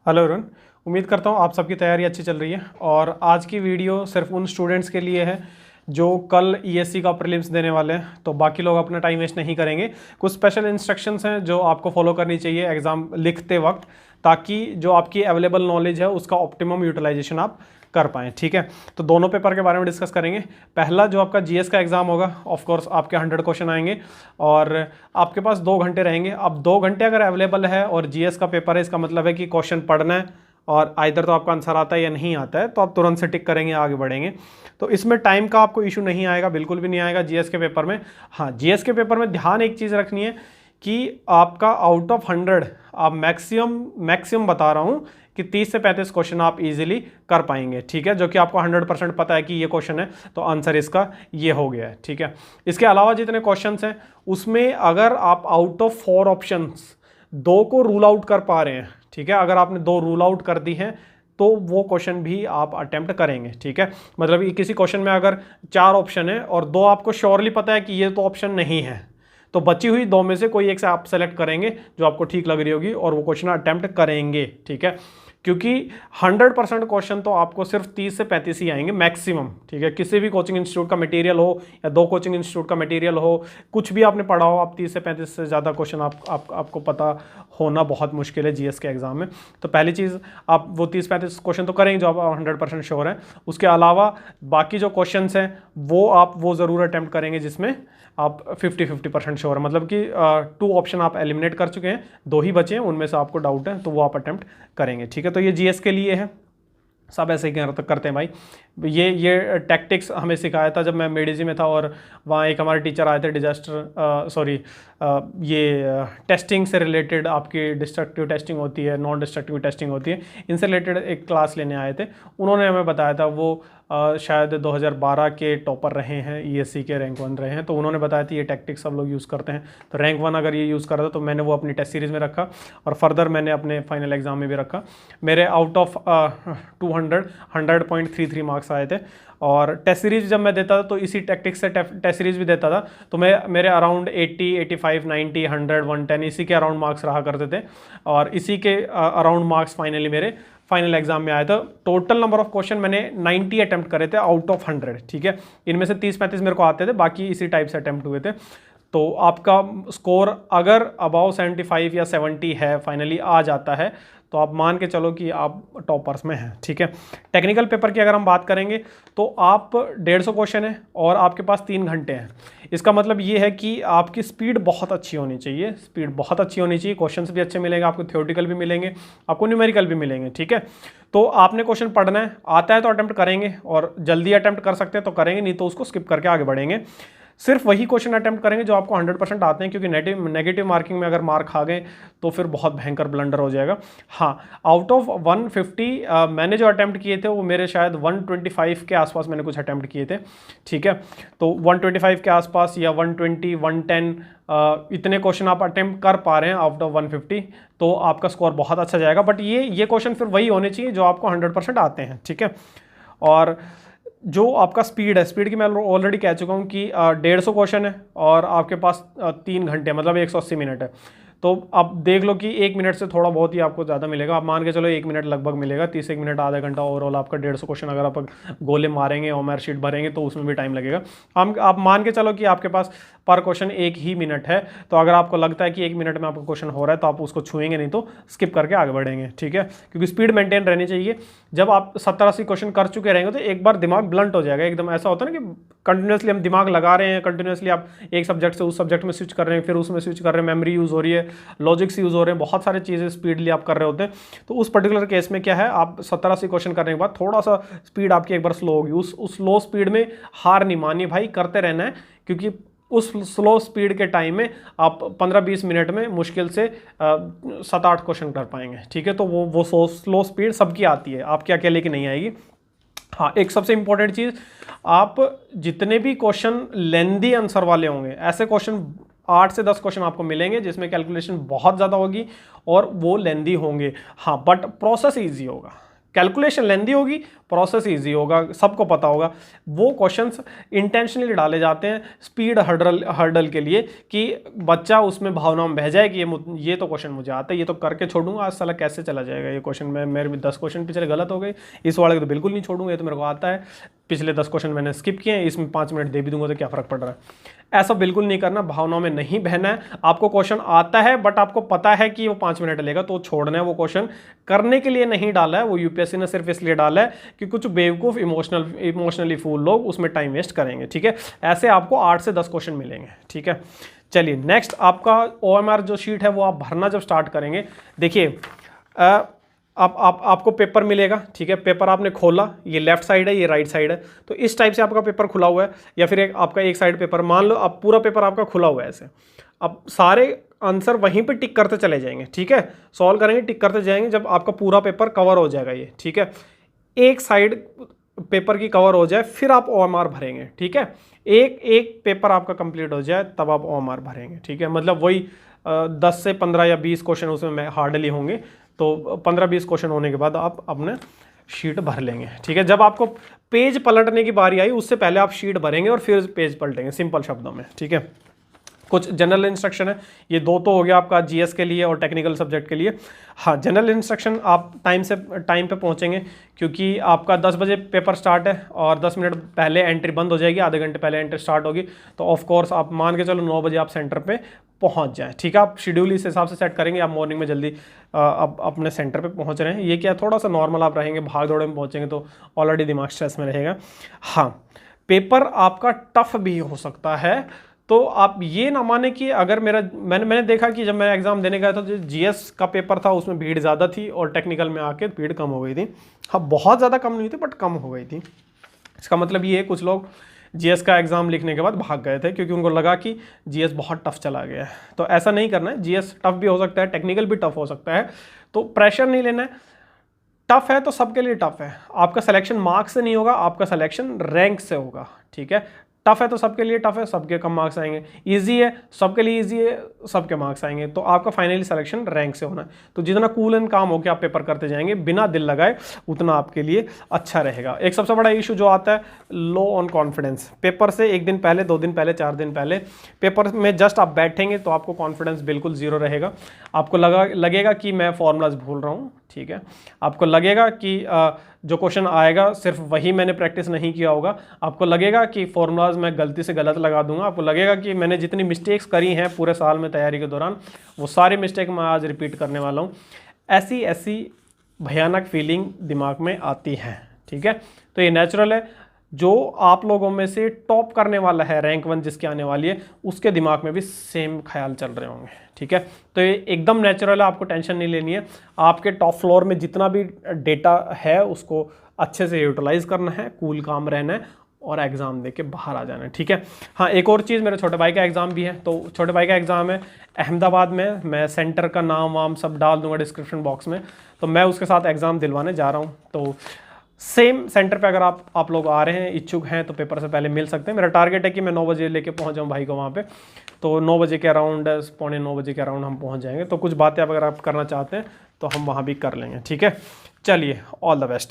Hello Arun. उम्मीद करता हूँ आप सबकी तैयारी अच्छी चल रही है। और आज की वीडियो सिर्फ उन स्टूडेंट्स के लिए है जो कल ईएससी का प्रीलिम्स देने वाले हैं, तो बाकी लोग अपना टाइम वेस्ट नहीं करेंगे। कुछ स्पेशल इंस्ट्रक्शंस हैं जो आपको फॉलो करनी चाहिए एग्ज़ाम लिखते वक्त, ताकि जो आपकी अवेलेबल नॉलेज है उसका ऑप्टिमम यूटिलाइजेशन आप कर पाएँ। ठीक है, तो दोनों पेपर के बारे में डिस्कस करेंगे। पहला जो आपका जीएस का एग्ज़ाम होगा, ऑफ कोर्स आपके 100 क्वेश्चन आएंगे और आपके पास 2 घंटे रहेंगे। अब 2 घंटे अगर अवेलेबल है और जीएस का पेपर है, इसका मतलब है कि क्वेश्चन पढ़ना है और आइदर तो आपका आंसर आता है या नहीं आता है, तो आप तुरंत से टिक करेंगे, आगे बढ़ेंगे। तो इसमें टाइम का आपको इशू नहीं आएगा, बिल्कुल भी नहीं आएगा जीएस के पेपर में। हाँ, जीएस के पेपर में ध्यान एक चीज़ रखनी है कि आपका आउट ऑफ 100 आप मैक्सिमम बता रहा हूँ कि 30 से 35 क्वेश्चन आप इजीली कर पाएंगे। ठीक है, जो कि आपको 100% पता है कि ये क्वेश्चन है तो आंसर इसका ये हो गया है। ठीक है, इसके अलावा जितने क्वेश्चंस हैं उसमें अगर आप आउट ऑफ 4 ऑप्शंस 2 को रूल आउट कर पा रहे हैं, ठीक है, अगर आपने 2 रूल आउट कर दी हैं तो वो क्वेश्चन भी आप अटेम्प्ट करेंगे। ठीक है, मतलब किसी क्वेश्चन में अगर 4 ऑप्शन है और 2 आपको श्योरली पता है कि ये तो ऑप्शन नहीं है, तो बची हुई 2 में से कोई एक से आप सेलेक्ट करेंगे जो आपको ठीक लग रही होगी और वो क्वेश्चन अटेम्प्ट करेंगे। ठीक है, क्योंकि 100% क्वेश्चन तो आपको सिर्फ 30 से 35 ही आएंगे मैक्सिमम। ठीक है, किसी भी कोचिंग इंस्टीट्यूट का मटेरियल हो या 2 कोचिंग इंस्टीट्यूट का मटेरियल हो, कुछ भी आपने पढ़ा हो, आप 30 से 35 से ज़्यादा क्वेश्चन आपको पता होना बहुत मुश्किल है जीएस के एग्जाम में। तो पहली चीज़, आप वो 30-35 क्वेश्चन तो करेंगे जो आप 100% श्योर हैं। उसके अलावा बाकी जो क्वेश्चन हैं वो ज़रूर अटैम्प्ट करेंगे जिसमें आप 50-50% श्योर है, मतलब कि 2 ऑप्शन आप एलिमिनेट कर चुके हैं, 2 ही बचे हैं, उनमें से आपको डाउट है तो वो आप अटेम्प्ट करेंगे। ठीक है, तो ये जीएस के लिए है, सब ऐसे ही करते हैं भाई। ये टैक्टिक्स हमें सिखाया था जब मैं मेडिजी में था और वहाँ एक हमारे टीचर आए थे ये टेस्टिंग से रिलेटेड, आपकी डिस्ट्रक्टिव टेस्टिंग होती है, नॉन डिस्ट्रक्टिव टेस्टिंग होती है, इनसे रिलेटेड एक क्लास लेने आए थे। उन्होंने हमें बताया था, वो शायद 2012 के टॉपर रहे हैं, ईएससी के रैंक 1 रहे हैं, तो उन्होंने बताया था ये टैक्टिक्स सब लोग यूज़ करते हैं। तो रैंक 1 अगर ये यूज़ कर रहा था तो मैंने वो अपनी टेस्ट सीरीज़ में रखा और फर्दर मैंने अपने फाइनल एग्जाम में भी रखा। मेरे आउट ऑफ 100.33 मार्क्स आए थे और टेस्ट सीरीज जब मैं देता था तो इसी टैक्टिक्स से टेस्ट सीरीज भी देता था, तो मेरे अराउंड 80, 85, 90, 100, 110 इसी के अराउंड मार्क्स रहा करते थे और इसी के अराउंड मार्क्स फाइनली मेरे फाइनल एग्जाम में आया था। टोटल नंबर ऑफ क्वेश्चन मैंने 90 अटेम्प्ट करे थे आउट ऑफ 100। ठीक है, इनमें से 30-35 मेरे को आते थे, बाकी इसी टाइप से अटेम्प्ट हुए थे। तो आपका स्कोर अगर अबाउ 75 या 70 है, फाइनली आ जाता है, तो आप मान के चलो कि आप टॉपर्स में हैं। ठीक है, टेक्निकल पेपर की अगर हम बात करेंगे तो आप 150 क्वेश्चन है और आपके पास 3 घंटे हैं। इसका मतलब ये है कि आपकी स्पीड बहुत अच्छी होनी चाहिए, स्पीड बहुत अच्छी होनी चाहिए। क्वेश्चंस भी अच्छे मिलेंगे आपको, थ्योरेटिकल भी मिलेंगे, आपको न्यूमेरिकल भी मिलेंगे। ठीक है, तो आपने क्वेश्चन पढ़ना है, आता है तो अटेम्प्ट करेंगे और जल्दी अटेम्प्ट कर सकते हैं तो करेंगे, नहीं तो उसको स्किप करके आगे बढ़ेंगे। सिर्फ वही क्वेश्चन अटेम्प्ट करेंगे जो आपको 100% आते हैं, क्योंकि नेगेटिव मार्किंग में अगर मार्क खा गए तो फिर बहुत भयंकर ब्लंडर हो जाएगा। हाँ, आउट ऑफ 150 मैंने जो अटेम्प्ट किए थे वो मेरे शायद 125 के आसपास मैंने कुछ अटेम्प्ट किए थे। ठीक है, तो 125 के आसपास या 120, 110 इतने क्वेश्चन आप अटेम्प्ट कर पा रहे हैं आउट ऑफ 150, तो आपका स्कोर बहुत अच्छा जाएगा। बट ये क्वेश्चन फिर वही होने चाहिए जो आपको 100% आते हैं। ठीक है, और जो आपका स्पीड है, स्पीड की मैं ऑलरेडी कह चुका हूँ कि 150 क्वेश्चन है और आपके पास 3 घंटे मतलब 180 मिनट है। तो आप देख लो कि 1 मिनट से थोड़ा बहुत ही आपको ज़्यादा मिलेगा, आप मान के चलो 1 मिनट लगभग मिलेगा, 30 मिनट आधा घंटा ओवरऑल आपका 150 क्वेश्चन अगर आप गोले मारेंगे, ओमआर शीट भरेंगे तो उसमें भी टाइम लगेगा। आप मान के चलो कि आपके पास पर क्वेश्चन 1 ही मिनट है, तो अगर आपको लगता है कि 1 मिनट में आपका क्वेश्चन हो रहा है तो आप उसको छुएंगे, नहीं तो स्किप करके आगे बढ़ेंगे। ठीक है, क्योंकि स्पीड मेंटेन रहनी चाहिए। जब आप 70-80 क्वेश्चन कर चुके रहेंगे तो एक बार दिमाग ब्लंट हो जाएगा एकदम। ऐसा होता है ना कि कंटिन्यूसली हम दिमाग लगा रहे हैं, कंटिन्यूसली आप एक सब्जेक्ट से उस सब्जेक्ट में स्विच कर रहे हैं, फिर उसमें स्विच कर रहे हैं, मेमोरी यूज़ हो रही है, लॉजिक्स यूज़ हो रहे हैं, बहुत सारी चीज़ें स्पीडली आप कर रहे होते हैं। तो उस पर्टिकुलर केस में क्या है, आप 70-80 क्वेश्चन करने के बाद थोड़ा सा स्पीड आपकी एक बार स्लो होगी। उस स्लो स्पीड में हार नहीं मानिए भाई, करते रहना है, क्योंकि उस स्लो स्पीड के टाइम में आप 15-20 मिनट में मुश्किल से 7-8 क्वेश्चन कर पाएंगे। ठीक है, तो वो स्लो स्पीड सबकी आती है, आपके अकेले की नहीं आएगी। हाँ, एक सबसे इंपॉर्टेंट चीज़, आप जितने भी क्वेश्चन लेंदी आंसर वाले होंगे, ऐसे क्वेश्चन 8 से 10 क्वेश्चन आपको मिलेंगे जिसमें कैलकुलेशन बहुत ज़्यादा होगी और वो लेंदी होंगे। हाँ, बट प्रोसेस ईजी होगा, कैलकुलेशन लेंदी होगी, प्रोसेस इजी होगा, सबको पता होगा। वो क्वेश्चंस इंटेंशनली डाले जाते हैं स्पीड हर्डल के लिए कि बच्चा उसमें भावनाओं में बह जाए कि ये तो क्वेश्चन मुझे आता है, ये तो करके छोड़ूंगा, आज साला कैसे चला जाएगा ये क्वेश्चन में, मेरे भी 10 क्वेश्चन पिछले गलत हो गए, इस वाले को तो बिल्कुल नहीं छोड़ूंगा, ये तो मेरे को आता है, पिछले 10 क्वेश्चन मैंने स्किप किए हैं, इसमें 5 मिनट दे भी दूंगा तो क्या फर्क पड़ रहा है। ऐसा बिल्कुल नहीं करना, भावनाओं में नहीं बहना है। आपको क्वेश्चन आता है बट आपको पता है कि वो 5 मिनट लेगा तो छोड़ना है, वो क्वेश्चन करने के लिए नहीं डाला है, वो यूपीएससी ने सिर्फ इसलिए डाला है कि कुछ बेवकूफ़ इमोशनली फूल लोग उसमें टाइम वेस्ट करेंगे, ठीक है। ऐसे आपको 8 से 10 क्वेश्चन मिलेंगे, ठीक है। चलिए नेक्स्ट, आपका ओएमआर जो शीट है वो आप भरना जब स्टार्ट करेंगे, देखिए आपको पेपर मिलेगा, ठीक है। पेपर आपने खोला, ये लेफ्ट साइड है, ये राइट साइड है, तो इस टाइप से आपका पेपर खुला हुआ है, या फिर आपका एक साइड पेपर, मान लो अब पूरा पेपर आपका खुला हुआ है ऐसे। अब सारे आंसर वहीं पे टिक करते चले जाएंगे, ठीक है, सॉल्व करेंगे, टिक करते जाएंगे, जब आपका पूरा पेपर कवर हो जाएगा ये, ठीक है, एक साइड पेपर की कवर हो जाए फिर आप ओएमआर भरेंगे, ठीक है। एक पेपर आपका कंप्लीट हो जाए तब आप ओएमआर भरेंगे, ठीक है। मतलब वही 10 से 15 या 20 क्वेश्चन उसमें हार्डली होंगे, तो 15-20 क्वेश्चन होने के बाद आप अपने शीट भर लेंगे, ठीक है। जब आपको पेज पलटने की बारी आई उससे पहले आप शीट भरेंगे और फिर पेज पलटेंगे, सिंपल शब्दों में, ठीक है। कुछ जनरल इंस्ट्रक्शन है, ये 2 तो हो गया आपका जीएस के लिए और टेक्निकल सब्जेक्ट के लिए। हाँ, जनरल इंस्ट्रक्शन आप टाइम पे पहुंचेंगे, क्योंकि आपका 10 बजे पेपर स्टार्ट है और 10 मिनट पहले एंट्री बंद हो जाएगी, आधे घंटे पहले एंट्री स्टार्ट होगी, तो ऑफ कोर्स आप मान के चलो 9 बजे आप सेंटर पे पहुंच जाएं, ठीक है। आप शेड्यूल इस हिसाब से सेट करेंगे, आप मॉर्निंग में जल्दी अब अपने सेंटर पे पहुंच रहे हैं, ये क्या थोड़ा सा नॉर्मल आप रहेंगे, भाग दौड़े में पहुंचेंगे तो ऑलरेडी दिमाग स्ट्रेस में रहेगा। हाँ, पेपर आपका टफ भी हो सकता है, तो आप ये ना माने कि अगर मैंने देखा कि जब मैं एग्जाम देने गया था जो जीएस का पेपर था उसमें भीड़ ज़्यादा थी और टेक्निकल में आके भीड़ कम हो गई थी। हाँ, बहुत ज़्यादा कम नहीं थी बट कम हो गई थी। इसका मतलब ये है कुछ लोग जीएस का एग्ज़ाम लिखने के बाद भाग गए थे क्योंकि उनको लगा कि जीएस बहुत टफ चला गया है। तो ऐसा नहीं करना है, जीएस टफ भी हो सकता है, टेक्निकल भी टफ हो सकता है, तो प्रेशर नहीं लेना है। टफ है तो सबके लिए टफ है, आपका सिलेक्शन मार्क्स से नहीं होगा, आपका सिलेक्शन रैंक से होगा, ठीक है। टफ है तो सबके लिए टफ है, सबके कम मार्क्स आएंगे। इजी है सबके लिए इजी है, सबके मार्क्स आएंगे, तो आपका फाइनली सिलेक्शन रैंक से होना है। तो जितना कूल एंड काम होकर आप पेपर करते जाएंगे बिना दिल लगाए उतना आपके लिए अच्छा रहेगा। एक सबसे बड़ा इशू जो आता है लो ऑन कॉन्फिडेंस, पेपर से 1 दिन पहले, 2 दिन पहले, 4 दिन पहले पेपर में जस्ट आप बैठेंगे तो आपको कॉन्फिडेंस बिल्कुल जीरो रहेगा। आपको लगेगा कि मैं फॉर्मूलाज भूल रहा हूँ, ठीक है। आपको लगेगा कि जो क्वेश्चन आएगा सिर्फ वही मैंने प्रैक्टिस नहीं किया होगा, आपको लगेगा कि फॉर्मूलाज मैं गलती से गलत लगा दूंगा, आपको लगेगा कि मैंने जितनी मिस्टेक्स करी हैं पूरे साल में तैयारी के दौरान वो सारी मिस्टेक मैं आज रिपीट करने वाला हूँ। ऐसी भयानक फीलिंग दिमाग में आती है, ठीक है। तो ये नेचुरल है, जो आप लोगों में से टॉप करने वाला है, रैंक 1 जिसकी आने वाली है, उसके दिमाग में भी सेम ख्याल चल रहे होंगे, ठीक है। तो ये एकदम नेचुरल है, आपको टेंशन नहीं लेनी है। आपके टॉप फ्लोर में जितना भी डेटा है उसको अच्छे से यूटिलाइज करना है, कूल काम रहना है और एग्ज़ाम दे के बाहर आ जाना है, ठीक है। हाँ, एक और चीज़, मेरे छोटे भाई का एग्ज़ाम भी है, तो छोटे भाई का एग्ज़ाम है अहमदाबाद में, मैं सेंटर का नाम वाम सब डाल दूंगा डिस्क्रिप्शन बॉक्स में, तो मैं उसके साथ एग्ज़ाम दिलवाने जा रहा हूँ। तो सेम सेंटर पे अगर आप लोग आ रहे हैं, इच्छुक हैं, तो पेपर से पहले मिल सकते हैं। मेरा टारगेट है कि मैं 9 बजे लेके पहुंच जाऊं भाई को वहाँ पे, तो 9 बजे के अराउंड, 8:45 बजे के अराउंड हम पहुंच जाएंगे। तो कुछ बातें अगर आप करना चाहते हैं तो हम वहाँ भी कर लेंगे, ठीक है। चलिए, ऑल द बेस्ट।